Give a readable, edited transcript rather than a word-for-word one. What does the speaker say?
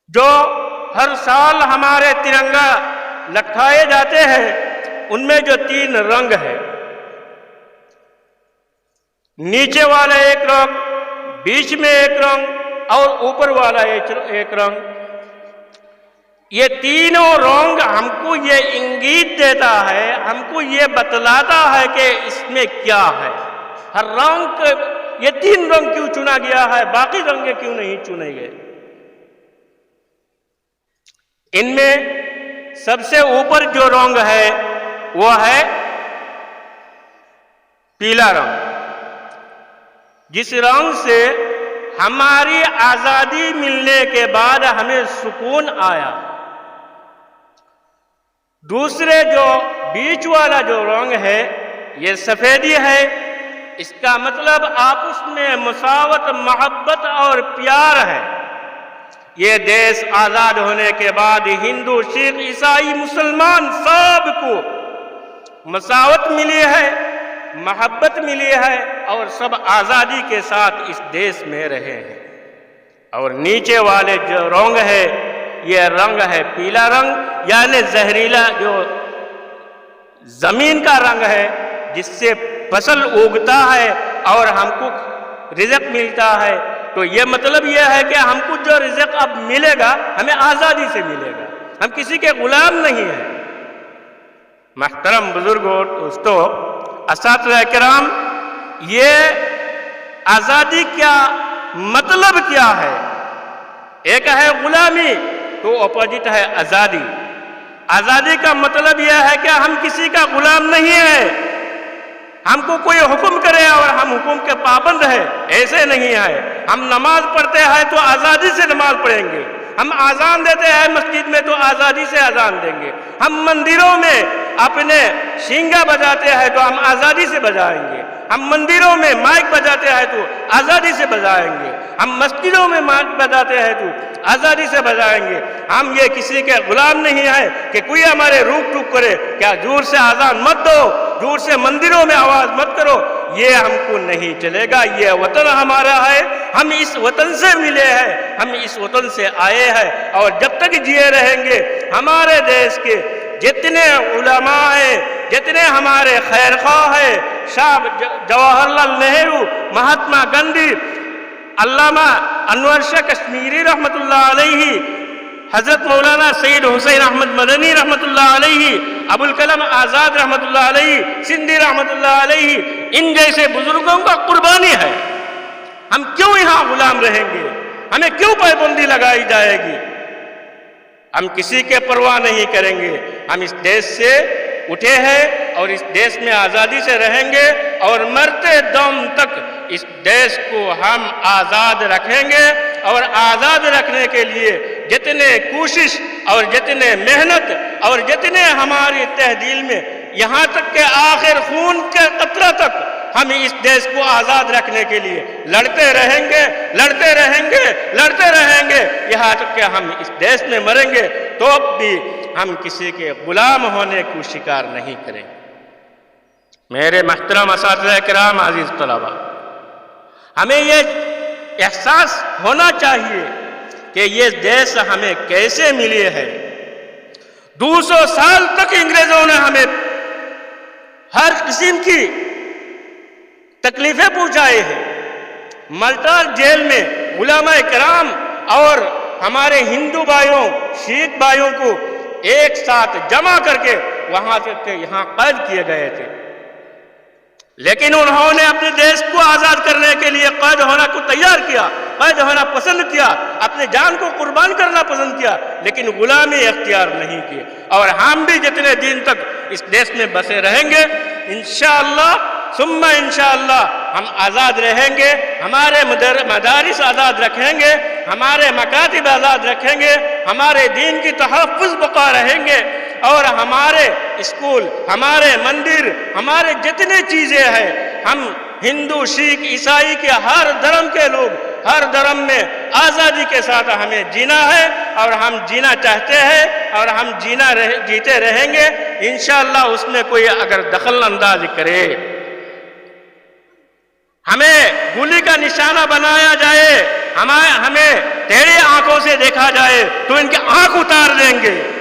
جو ہر سال ہمارے ترنگا لٹکائے جاتے ہیں ان میں جو 3 رنگ ہے، نیچے والا ایک رنگ، بیچ میں ایک رنگ اور اوپر والا ایک رنگ، یہ تینوں رنگ ہم کو یہ انگیت دیتا ہے، ہم کو یہ بتلاتا ہے کہ اس میں کیا ہے۔ ہر رنگ یہ 3 رنگ کیوں چنا گیا ہے، باقی رنگ کیوں نہیں چنے گئے؟ ان میں سب سے اوپر جو رنگ ہے وہ ہے پیلا رنگ، جس رنگ سے ہماری آزادی ملنے کے بعد ہمیں سکون آیا۔ دوسرے جو بیچ والا جو رنگ ہے یہ سفیدی ہے، اس کا مطلب آپس میں مساوت، محبت اور پیار ہے۔ یہ دیش آزاد ہونے کے بعد ہندو، سکھ، عیسائی، مسلمان سب کو مساوت ملی ہے، محبت ملی ہے اور سب آزادی کے ساتھ اس دیش میں رہے ہیں۔ اور نیچے والے جو رنگ ہے یہ رنگ ہے پیلا رنگ، یعنی زہریلا جو زمین کا رنگ ہے، جس سے فصل اگتا ہے اور ہم کو رزق ملتا ہے۔ تو یہ مطلب یہ ہے کہ ہم کو جو رزق اب ملے گا ہمیں آزادی سے ملے گا، ہم کسی کے غلام نہیں ہیں۔ محترم بزرگوں، دوستو، اساتذہ کرام، یہ آزادی کیا مطلب کیا ہے؟ ایک ہے غلامی، تو اپوزٹ ہے آزادی۔ آزادی کا مطلب یہ ہے کہ ہم کسی کا غلام نہیں ہے، ہم کو کوئی حکم کرے اور ہم حکم کے پابند ہیں، ایسے نہیں ہے۔ ہم نماز پڑھتے ہیں تو آزادی سے نماز پڑھیں گے، ہم اذان دیتے ہیں مسجد میں تو آزادی سے اذان دیں گے، ہم مندروں میں اپنے شینگا بجاتے ہیں تو ہم آزادی سے بجائیں گے، ہم مندروں میں مائک بجاتے ہیں تو آزادی سے بجائیں گے، ہم مسجدوں میں مائک بجاتے ہیں تو آزادی سے بجائیں گے۔ ہم یہ کسی کے غلام نہیں ہیں کہ کوئی ہمارے روک ٹوک کرے، کیا زور سے اذان مت دو، زور سے مندروں میں آواز مت کرو، یہ ہم کو نہیں چلے گا۔ یہ وطن ہمارا ہے، ہم اس وطن سے ملے ہیں، ہم اس وطن سے آئے ہیں، اور جب تک جیے رہیں گے ہمارے دیش کے جتنے علماء ہیں، جتنے ہمارے خیر خواہ ہیں، جواہر لال نہرو، مہاتما گاندھی، علامہ انور شاہ کشمیری رحمت اللہ علیہ، حضرت مولانا سید حسین احمد مدنی رحمت اللہ علیہ، ابوالکلام آزاد رحمت اللہ علیہ، سندھی رحمت اللہ علیہ، ان جیسے بزرگوں کا قربانی ہے۔ ہم کیوں یہاں غلام رہیں گے؟ ہمیں کیوں پابندی لگائی جائے گی؟ ہم کسی کے پرواہ نہیں کریں گے، ہم اس دیش سے اٹھے ہیں اور اس دیش میں آزادی سے رہیں گے، اور مرتے دم تک اس دیش کو ہم آزاد رکھیں گے۔ اور آزاد رکھنے کے لیے جتنے کوشش اور جتنے محنت اور جتنے ہماری تہ دل میں، یہاں تک کہ آخر خون کے قطرہ تک ہم اس دیش کو آزاد رکھنے کے لیے لڑتے رہیں گے، لڑتے رہیں گے، لڑتے رہیں گے، یہاں تک کہ ہم اس دیش میں مریں گے تو بھی ہم کسی کے غلام ہونے کو شکار نہیں کریں گے۔ میرے محترم اساتذہ کرام، عزیز طلبہ، ہمیں یہ احساس ہونا چاہیے کہ یہ دیش ہمیں کیسے ملی ہے۔ 200 سال تک انگریزوں نے ہمیں ہر قسم کی تکلیفیں پہنچائی ہیں۔ ملتان جیل میں علماء کرام اور ہمارے ہندو بھائیوں، سکھ بھائیوں کو ایک ساتھ جمع کر کے وہاں سے یہاں قید کیے گئے تھے، لیکن انہوں نے اپنے دیش کو آزاد کرنے کے لیے قید ہونا کو تیار کیا، قید ہونا پسند کیا، اپنے جان کو قربان کرنا پسند کیا، لیکن غلامی اختیار نہیں کی۔ اور ہم بھی جتنے دن تک اس دیش میں بسے رہیں گے، انشاءاللہ ثم انشاءاللہ ہم آزاد رہیں گے، ہمارے مدارس آزاد رکھیں گے، ہمارے مکاتب آزاد رکھیں گے، ہمارے دین کی تحفظ بقا رہیں گے، اور ہمارے اسکول، ہمارے مندر، ہمارے جتنے چیزیں ہیں، ہم ہندو، سکھ، عیسائی کے ہر دھرم کے لوگ ہر دھرم میں آزادی کے ساتھ ہمیں جینا ہے، اور ہم جینا چاہتے ہیں، اور ہم جیتے رہیں گے انشاءاللہ۔ اس میں کوئی اگر دخل اندازی کرے، ہمیں گولی کا نشانہ بنایا جائے، ہمیں ٹیڑھی آنکھوں سے دیکھا جائے، تو ان کی آنکھ اتار دیں گے.